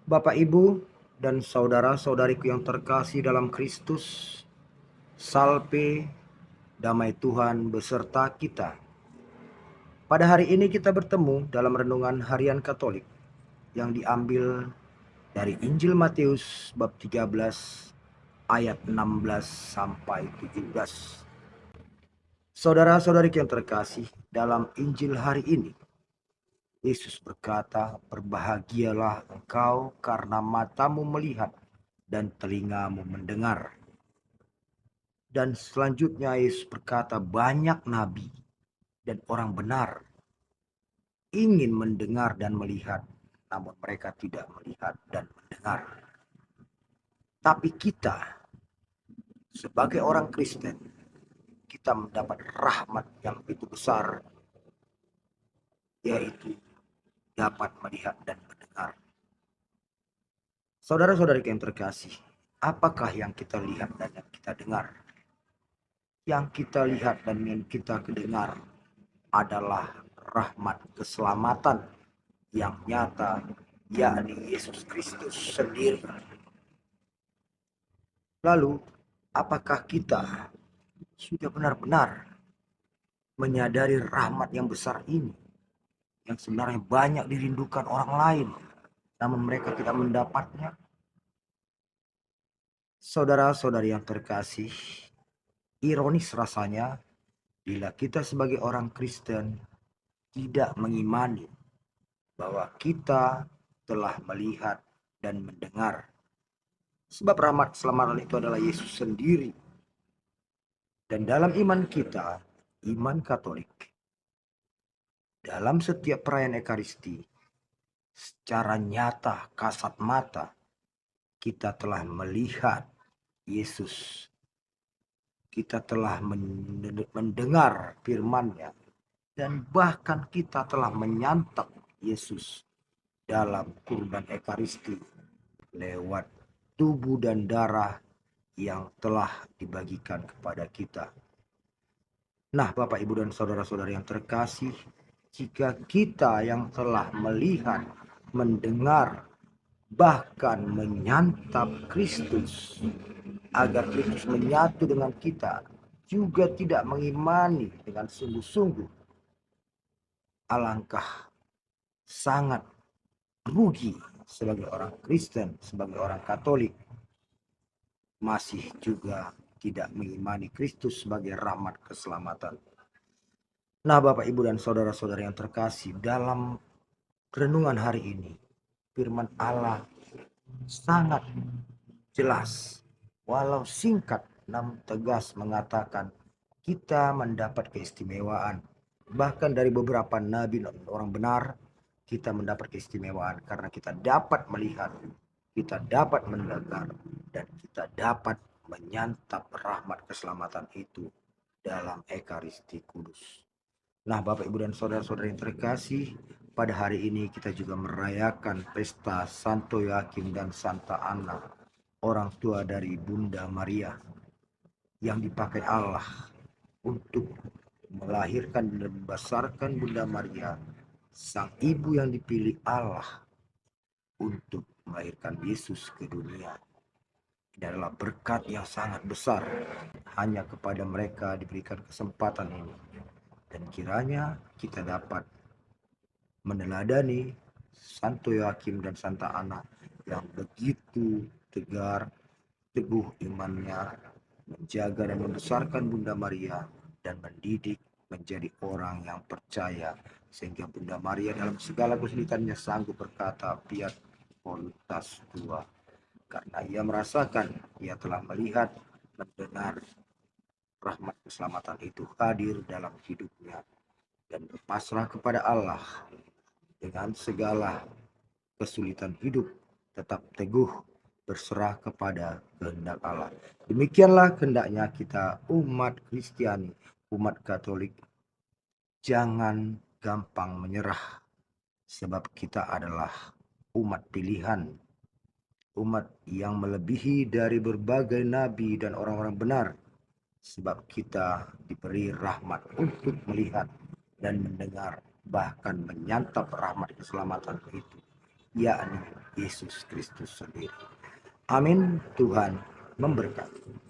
Bapak, Ibu, dan saudara-saudariku yang terkasih dalam Kristus, salpe damai Tuhan beserta kita. Pada hari ini kita bertemu dalam renungan harian Katolik yang diambil dari Injil Matius bab 13 ayat 16 sampai 17. Saudara-saudariku yang terkasih, dalam Injil hari ini Yesus berkata, "Berbahagialah engkau karena matamu melihat dan telingamu mendengar." Dan selanjutnya Yesus berkata, banyak nabi dan orang benar ingin mendengar dan melihat, namun mereka tidak melihat dan mendengar. Tapi kita sebagai orang Kristen, kita mendapat rahmat yang begitu besar, yaitu dapat melihat dan mendengar. Saudara-saudari yang terkasih, apakah yang kita lihat dan yang kita dengar? Yang kita lihat dan yang kita dengar adalah rahmat keselamatan yang nyata, yakni Yesus Kristus sendiri. Lalu, apakah kita sudah benar-benar menyadari rahmat yang besar ini, yang sebenarnya banyak dirindukan orang lain, namun mereka tidak mendapatnya? Saudara-saudari yang terkasih, ironis rasanya bila kita sebagai orang Kristen tidak mengimani bahwa kita telah melihat dan mendengar. Sebab rahmat keselamatan itu adalah Yesus sendiri. Dan dalam iman kita, iman Katolik, dalam setiap perayaan Ekaristi, secara nyata, kasat mata, kita telah melihat Yesus. Kita telah mendengar firman-Nya, dan bahkan kita telah menyantap Yesus dalam kurban Ekaristi lewat tubuh dan darah yang telah dibagikan kepada kita. Nah, Bapak, Ibu, dan saudara-saudara yang terkasih, jika kita yang telah melihat, mendengar, bahkan menyantap Kristus, agar Kristus menyatu dengan kita, juga tidak mengimani dengan sungguh-sungguh, alangkah sangat rugi sebagai orang Kristen, sebagai orang Katolik, masih juga tidak mengimani Kristus sebagai rahmat keselamatan. Nah, Bapak, Ibu, dan saudara-saudara yang terkasih, dalam renungan hari ini, firman Allah sangat jelas, walau singkat namun tegas, mengatakan kita mendapat keistimewaan. Bahkan dari beberapa nabi dan orang benar, kita mendapat keistimewaan karena kita dapat melihat, kita dapat mendengar, dan kita dapat menyantap rahmat keselamatan itu dalam Ekaristi Kudus. Nah, Bapak, Ibu, dan saudara-saudara yang terkasih, pada hari ini kita juga merayakan pesta Santo Yoakim dan Santa Anna, orang tua dari Bunda Maria, yang dipakai Allah untuk melahirkan dan membesarkan Bunda Maria, sang ibu yang dipilih Allah untuk melahirkan Yesus ke dunia. Ini adalah berkat yang sangat besar, hanya kepada mereka diberikan kesempatan ini. Dan kiranya kita dapat meneladani Santo Yoakim dan Santa Anna yang begitu tegar, teguh imannya, menjaga dan membesarkan Bunda Maria, dan mendidik menjadi orang yang percaya, sehingga Bunda Maria dalam segala kesulitannya sanggup berkata, "Fiat voluntas tua," karena ia merasakan, ia telah melihat, mendengar rahmat keselamatan itu hadir dalam hidupnya, dan berpasrah kepada Allah dengan segala kesulitan hidup, tetap teguh berserah kepada kehendak Allah. Demikianlah kehendaknya kita umat Kristiani, umat Katolik, jangan gampang menyerah, sebab kita adalah umat pilihan, umat yang melebihi dari berbagai nabi dan orang-orang benar, sebab kita diberi rahmat untuk melihat dan mendengar, bahkan menyantap rahmat keselamatan itu, yakni Yesus Kristus sendiri. Amin. Tuhan memberkati.